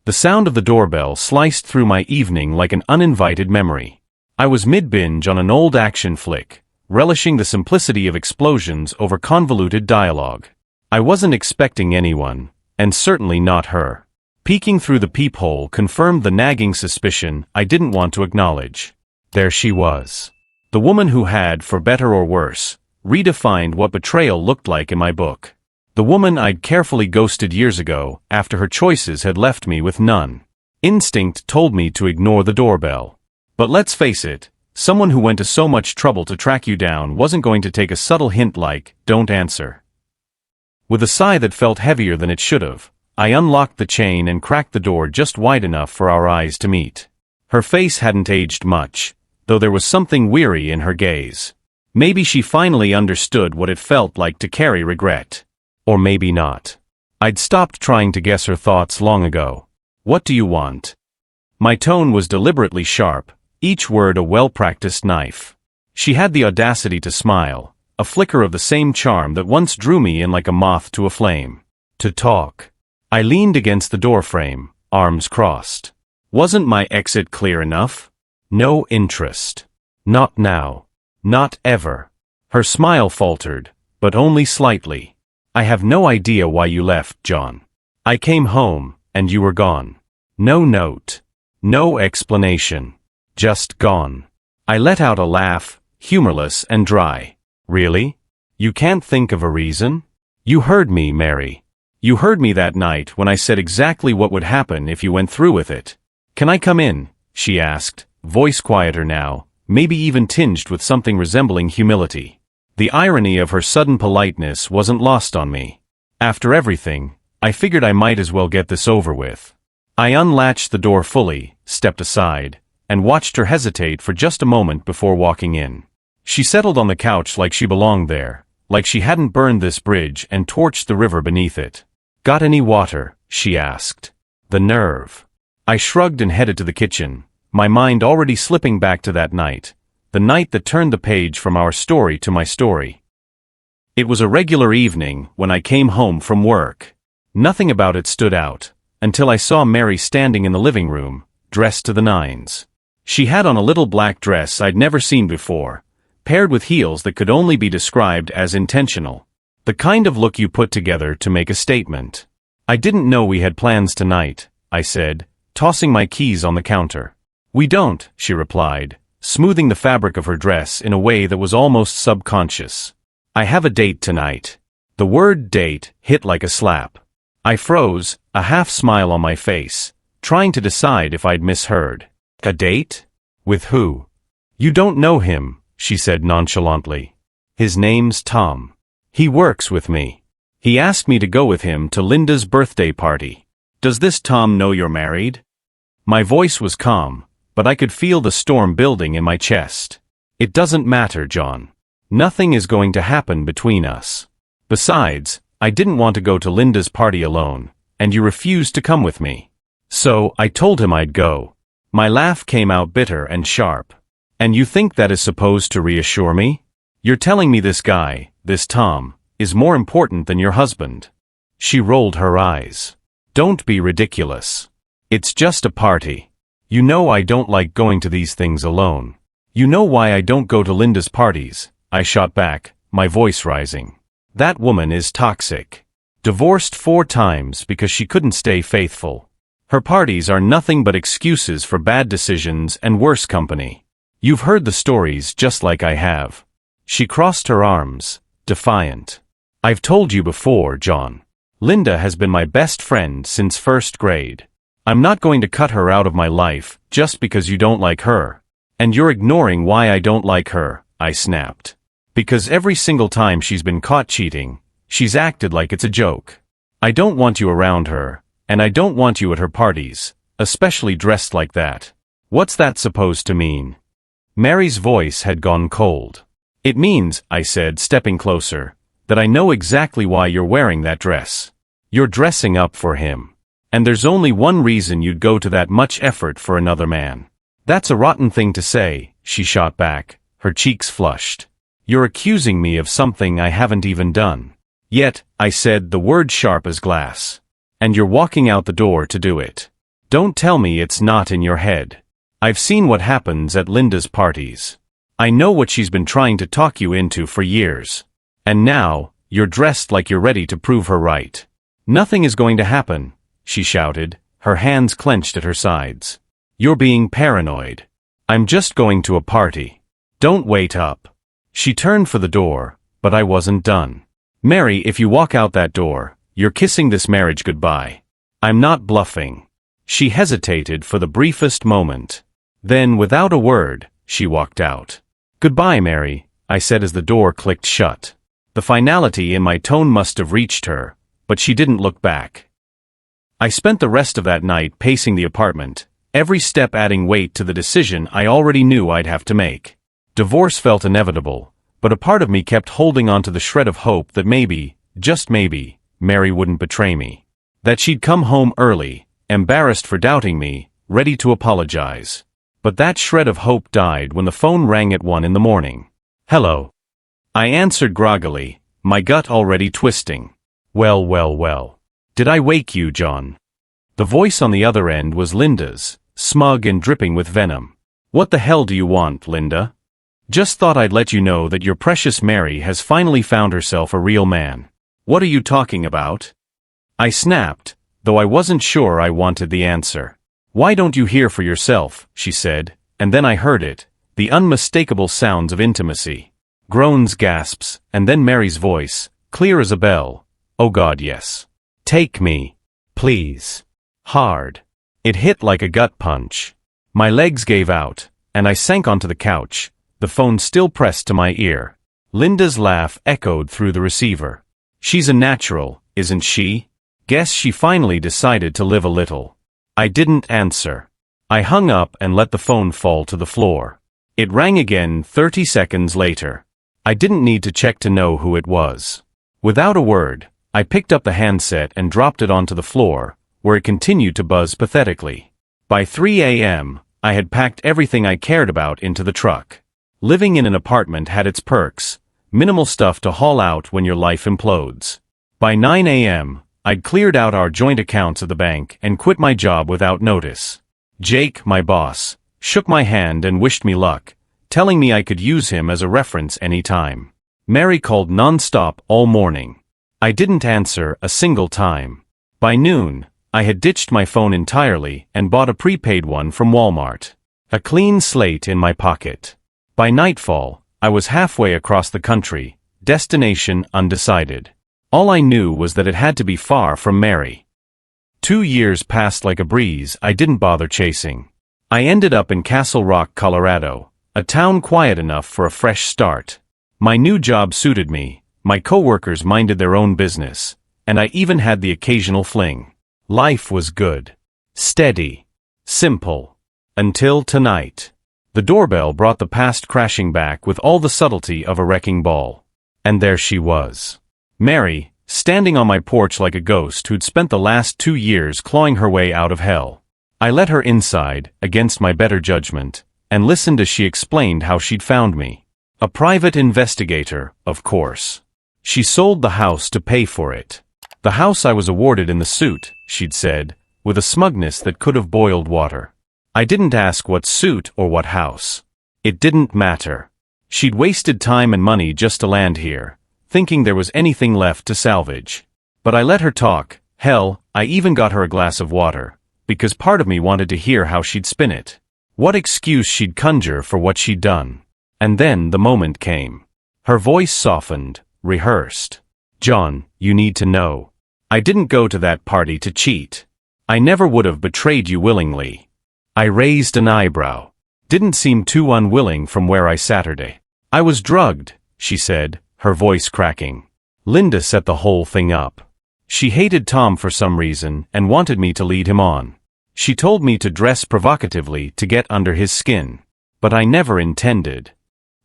The sound of the doorbell sliced through my evening like an uninvited memory. I was mid-binge on an old action flick, relishing the simplicity of explosions over convoluted dialogue. I wasn't expecting anyone, and certainly not her. Peeking through the peephole confirmed the nagging suspicion I didn't want to acknowledge. There she was. The woman who had, for better or worse, redefined what betrayal looked like in my book. The woman I'd carefully ghosted years ago after her choices had left me with none. Instinct told me to ignore the doorbell. But let's face it, someone who went to so much trouble to track you down wasn't going to take a subtle hint like, "Don't answer." With a sigh that felt heavier than it should have, I unlocked the chain and cracked the door just wide enough for our eyes to meet. Her face hadn't aged much, though there was something weary in her gaze. Maybe she finally understood what it felt like to carry regret. Or maybe not. I'd stopped trying to guess her thoughts long ago. "What do you want?" My tone was deliberately sharp, each word a well-practiced knife. She had the audacity to smile, a flicker of the same charm that once drew me in like a moth to a flame. To talk. I leaned against the doorframe, arms crossed. Wasn't my exit clear enough? No interest. Not now. Not ever. Her smile faltered, but only slightly. "I have no idea why you left, John. I came home, and you were gone. No note. No explanation. Just gone." I let out a laugh, humorless and dry. "Really? You can't think of a reason? You heard me, Mary. You heard me that night when I said exactly what would happen if you went through with it." "Can I come in?" she asked, voice quieter now, maybe even tinged with something resembling humility. The irony of her sudden politeness wasn't lost on me. After everything, I figured I might as well get this over with. I unlatched the door fully, stepped aside, and watched her hesitate for just a moment before walking in. She settled on the couch like she belonged there, like she hadn't burned this bridge and torched the river beneath it. "Got any water?" she asked. The nerve. I shrugged and headed to the kitchen, my mind already slipping back to that night, the night that turned the page from our story to my story. It was a regular evening when I came home from work. Nothing about it stood out, until I saw Mary standing in the living room, dressed to the nines. She had on a little black dress I'd never seen before, paired with heels that could only be described as intentional. The kind of look you put together to make a statement. "I didn't know we had plans tonight," I said, tossing my keys on the counter. "We don't," she replied, smoothing the fabric of her dress in a way that was almost subconscious. "I have a date tonight." The word date hit like a slap. I froze, a half smile on my face, trying to decide if I'd misheard. "A date? With who?" "You don't know him," she said nonchalantly. "His name's Tom. He works with me. He asked me to go with him to Linda's birthday party." "Does this Tom know you're married?" My voice was calm, but I could feel the storm building in my chest. "It doesn't matter, John. Nothing is going to happen between us. Besides, I didn't want to go to Linda's party alone, and you refused to come with me. So, I told him I'd go." My laugh came out bitter and sharp. "And you think that is supposed to reassure me? You're telling me this guy, this Tom, is more important than your husband?" She rolled her eyes. "Don't be ridiculous. It's just a party. You know I don't like going to these things alone. You know why I don't go to Linda's parties," I shot back, my voice rising. "That woman is toxic. Divorced 4 times because she couldn't stay faithful. Her parties are nothing but excuses for bad decisions and worse company. You've heard the stories just like I have." She crossed her arms, defiant. "I've told you before, John. Linda has been my best friend since 1st grade. I'm not going to cut her out of my life just because you don't like her. And you're ignoring why I don't like her," I snapped. "Because every single time she's been caught cheating, she's acted like it's a joke. I don't want you around her, and I don't want you at her parties, especially dressed like that." "What's that supposed to mean?" Mary's voice had gone cold. "It means," I said, stepping closer, "that I know exactly why you're wearing that dress. You're dressing up for him. And there's only one reason you'd go to that much effort for another man." "That's a rotten thing to say," she shot back, her cheeks flushed. "You're accusing me of something I haven't even done." "Yet," I said, the word sharp as glass. "And you're walking out the door to do it." Don't tell me it's not in your head. I've seen what happens at Linda's parties. I know what she's been trying to talk you into for years. And now, you're dressed like you're ready to prove her right. Nothing is going to happen, she shouted, her hands clenched at her sides. You're being paranoid. I'm just going to a party. Don't wait up. She turned for the door, but I wasn't done. Mary, if you walk out that door, you're kissing this marriage goodbye. I'm not bluffing. She hesitated for the briefest moment. Then, without a word, she walked out. Goodbye, Mary, I said as the door clicked shut. The finality in my tone must have reached her, but she didn't look back. I spent the rest of that night pacing the apartment, every step adding weight to the decision I already knew I'd have to make. Divorce felt inevitable, but a part of me kept holding on to the shred of hope that maybe, just maybe, Mary wouldn't betray me. That she'd come home early, embarrassed for doubting me, ready to apologize. But that shred of hope died when the phone rang at 1 in the morning. Hello. I answered groggily, my gut already twisting. Well. Did I wake you, John? The voice on the other end was Linda's, smug and dripping with venom. What the hell do you want, Linda? Just thought I'd let you know that your precious Mary has finally found herself a real man. What are you talking about? I snapped, though I wasn't sure I wanted the answer. Why don't you hear for yourself, she said, and then I heard it, the unmistakable sounds of intimacy. Groans, gasps, and then Mary's voice, clear as a bell. Oh God, yes. Take me. Please. Hard. It hit like a gut punch. My legs gave out, and I sank onto the couch, the phone still pressed to my ear. Linda's laugh echoed through the receiver. She's a natural, isn't she? Guess she finally decided to live a little. I didn't answer. I hung up and let the phone fall to the floor. It rang again 30 seconds later. I didn't need to check to know who it was. Without a word, I picked up the handset and dropped it onto the floor, where it continued to buzz pathetically. By 3 a.m., I had packed everything I cared about into the truck. Living in an apartment had its perks, minimal stuff to haul out when your life implodes. By 9 a.m., I'd cleared out our joint accounts at the bank and quit my job without notice. Jake, my boss, shook my hand and wished me luck, telling me I could use him as a reference any time. Mary called non-stop all morning. I didn't answer a single time. By noon, I had ditched my phone entirely and bought a prepaid one from Walmart. A clean slate in my pocket. By nightfall, I was halfway across the country, destination undecided. All I knew was that it had to be far from Mary. 2 years passed like a breeze I didn't bother chasing. I ended up in Castle Rock, Colorado, a town quiet enough for a fresh start. My new job suited me, my coworkers minded their own business, and I even had the occasional fling. Life was good. Steady. Simple. Until tonight. The doorbell brought the past crashing back with all the subtlety of a wrecking ball. And there she was. Mary, standing on my porch like a ghost who'd spent the last 2 years clawing her way out of hell. I let her inside, against my better judgment, and listened as she explained how she'd found me. A private investigator, of course. She sold the house to pay for it. The house I was awarded in the suit, she'd said, with a smugness that could have boiled water. I didn't ask what suit or what house. It didn't matter. She'd wasted time and money just to land here, thinking there was anything left to salvage. But I let her talk. Hell, I even got her a glass of water, because part of me wanted to hear how she'd spin it. What excuse she'd conjure for what she'd done. And then the moment came. Her voice softened, rehearsed. John, you need to know. I didn't go to that party to cheat. I never would have betrayed you willingly. I raised an eyebrow. Didn't seem too unwilling from where I Saturday. I was drugged, she said, her voice cracking. Linda set the whole thing up. She hated Tom for some reason and wanted me to lead him on. She told me to dress provocatively to get under his skin. But I never intended.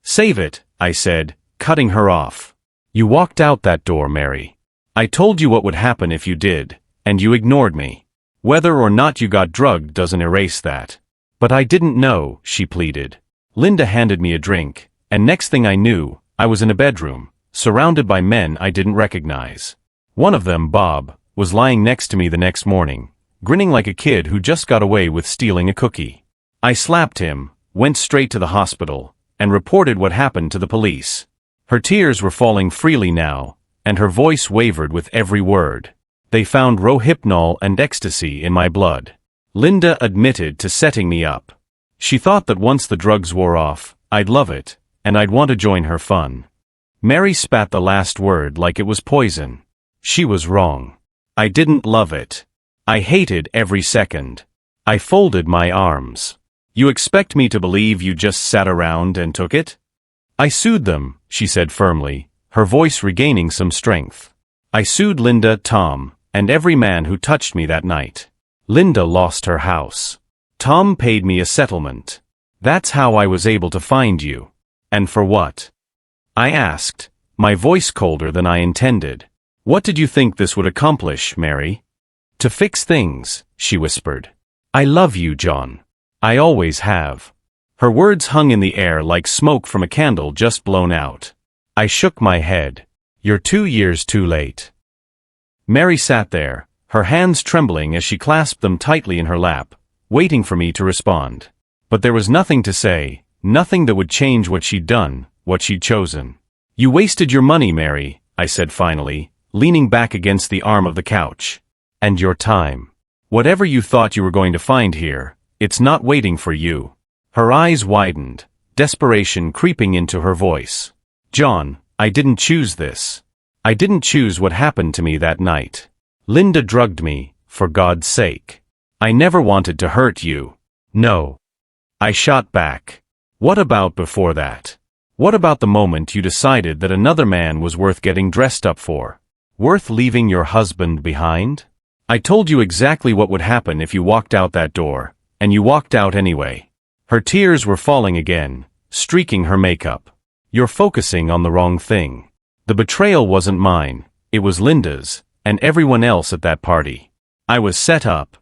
Save it, I said, cutting her off. You walked out that door, Mary. I told you what would happen if you did, and you ignored me. Whether or not you got drugged doesn't erase that. But I didn't know, she pleaded. Linda handed me a drink, and next thing I knew, I was in a bedroom, surrounded by men I didn't recognize. One of them, Bob, was lying next to me the next morning, grinning like a kid who just got away with stealing a cookie. I slapped him, went straight to the hospital, and reported what happened to the police. Her tears were falling freely now, and her voice wavered with every word. They found Rohypnol and ecstasy in my blood. Linda admitted to setting me up. She thought that once the drugs wore off, I'd love it, and I'd want to join her fun. Mary spat the last word like it was poison. She was wrong. I didn't love it. I hated every second. I folded my arms. You expect me to believe you just sat around and took it? I sued them, she said firmly, her voice regaining some strength. I sued Linda, Tom, and every man who touched me that night. Linda lost her house. Tom paid me a settlement. That's how I was able to find you. And for what? I asked, my voice colder than I intended. What did you think this would accomplish, Mary? To fix things, she whispered. I love you, John. I always have. Her words hung in the air like smoke from a candle just blown out. I shook my head. You're 2 years too late. Mary sat there, her hands trembling as she clasped them tightly in her lap, waiting for me to respond. But there was nothing to say, nothing that would change what she'd done, what she'd chosen. You wasted your money, Mary, I said finally, leaning back against the arm of the couch. And your time. Whatever you thought you were going to find here, it's not waiting for you. Her eyes widened, desperation creeping into her voice. John, I didn't choose this. I didn't choose what happened to me that night. Linda drugged me, for God's sake. I never wanted to hurt you. No. I shot back. What about before that? What about the moment you decided that another man was worth getting dressed up for? Worth leaving your husband behind? I told you exactly what would happen if you walked out that door, and you walked out anyway. Her tears were falling again, streaking her makeup. You're focusing on the wrong thing. The betrayal wasn't mine, it was Linda's, and everyone else at that party. I was set up.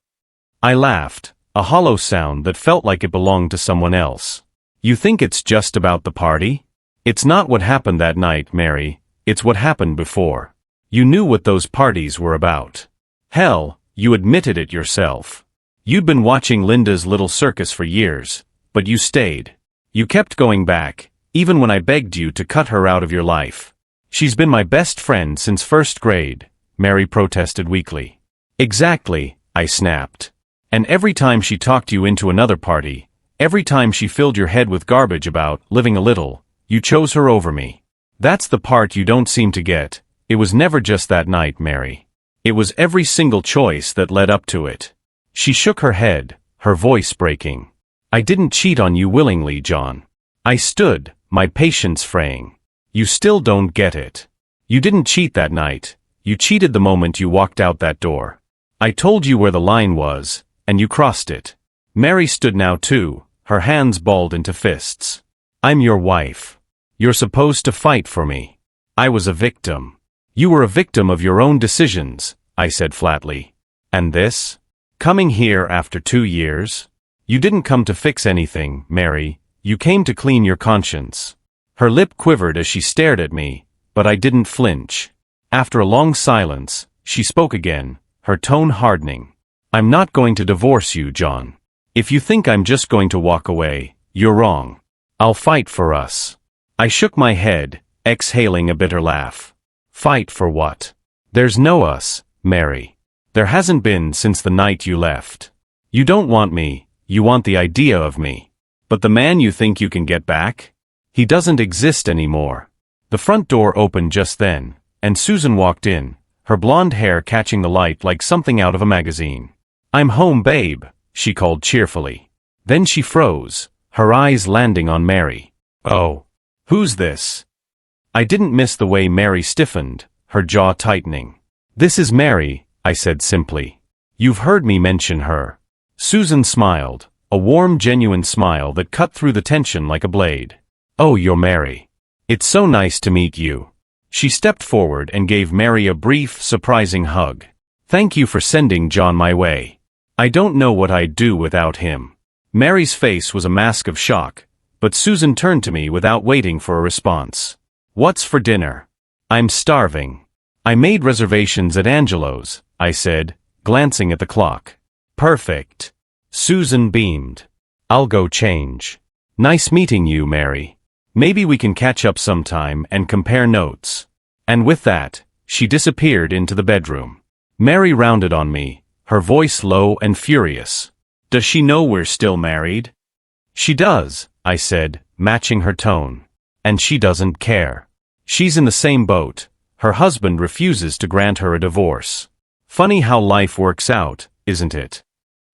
I laughed, a hollow sound that felt like it belonged to someone else. You think it's just about the party? It's not what happened that night, Mary, it's what happened before. You knew what those parties were about. Hell, you admitted it yourself. You'd been watching Linda's little circus for years, but you stayed. You kept going back, even when I begged you to cut her out of your life. She's been my best friend since first grade, Mary protested weakly. Exactly, I snapped. And every time she talked you into another party, every time she filled your head with garbage about living a little, you chose her over me. That's the part you don't seem to get. It was never just that night, Mary. It was every single choice that led up to it. She shook her head, her voice breaking. I didn't cheat on you willingly, John. I stood, my patience fraying. You still don't get it. You didn't cheat that night. You cheated the moment you walked out that door. I told you where the line was, and you crossed it. Mary stood now too, her hands balled into fists. I'm your wife. You're supposed to fight for me. I was a victim. You were a victim of your own decisions, I said flatly. And this? Coming here after 2 years? You didn't come to fix anything, Mary. You came to clean your conscience. Her lip quivered as she stared at me, but I didn't flinch. After a long silence, she spoke again, her tone hardening. I'm not going to divorce you, John. If you think I'm just going to walk away, you're wrong. I'll fight for us. I shook my head, exhaling a bitter laugh. Fight for what? There's no us, Mary. There hasn't been since the night you left. You don't want me, you want the idea of me. But the man you think you can get back? He doesn't exist anymore. The front door opened just then, and Susan walked in, her blonde hair catching the light like something out of a magazine. I'm home, babe, she called cheerfully. Then she froze, her eyes landing on Mary. Oh. Who's this? I didn't miss the way Mary stiffened, her jaw tightening. This is Mary, I said simply. You've heard me mention her. Susan smiled, a warm, genuine smile that cut through the tension like a blade. Oh, you're Mary. It's so nice to meet you. She stepped forward and gave Mary a brief, surprising hug. Thank you for sending John my way. I don't know what I'd do without him. Mary's face was a mask of shock, but Susan turned to me without waiting for a response. What's for dinner? I'm starving. I made reservations at Angelo's, I said, glancing at the clock. Perfect. Susan beamed. I'll go change. Nice meeting you, Mary. Maybe we can catch up sometime and compare notes. And with that, she disappeared into the bedroom. Mary rounded on me, her voice low and furious. Does she know we're still married? She does, I said, matching her tone. And she doesn't care. She's in the same boat. Her husband refuses to grant her a divorce. Funny how life works out, isn't it?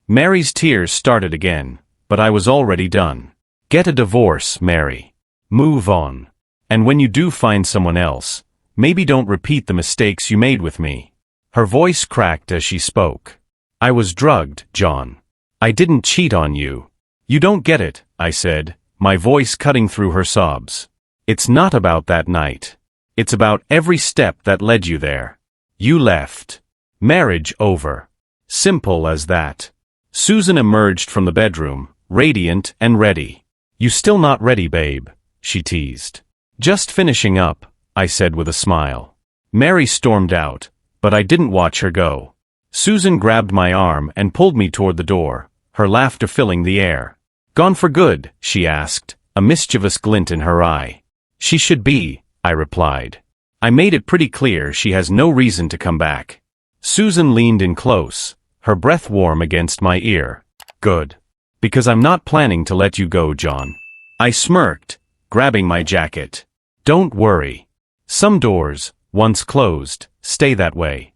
Mary's tears started again, but I was already done. Get a divorce, Mary. Move on. And when you do find someone else, maybe don't repeat the mistakes you made with me. Her voice cracked as she spoke. I was drugged, John. I didn't cheat on you. You don't get it, I said, my voice cutting through her sobs. It's not about that night. It's about every step that led you there. You left. Marriage over. Simple as that. Susan emerged from the bedroom, radiant and ready. You still not ready, babe, she teased. Just finishing up, I said with a smile. Mary stormed out, but I didn't watch her go. Susan grabbed my arm and pulled me toward the door, her laughter filling the air. Gone for good, she asked, a mischievous glint in her eye. She should be, I replied. I made it pretty clear she has no reason to come back. Susan leaned in close, her breath warm against my ear. Good. Because I'm not planning to let you go, John. I smirked, grabbing my jacket. Don't worry. Some doors, once closed, stay that way.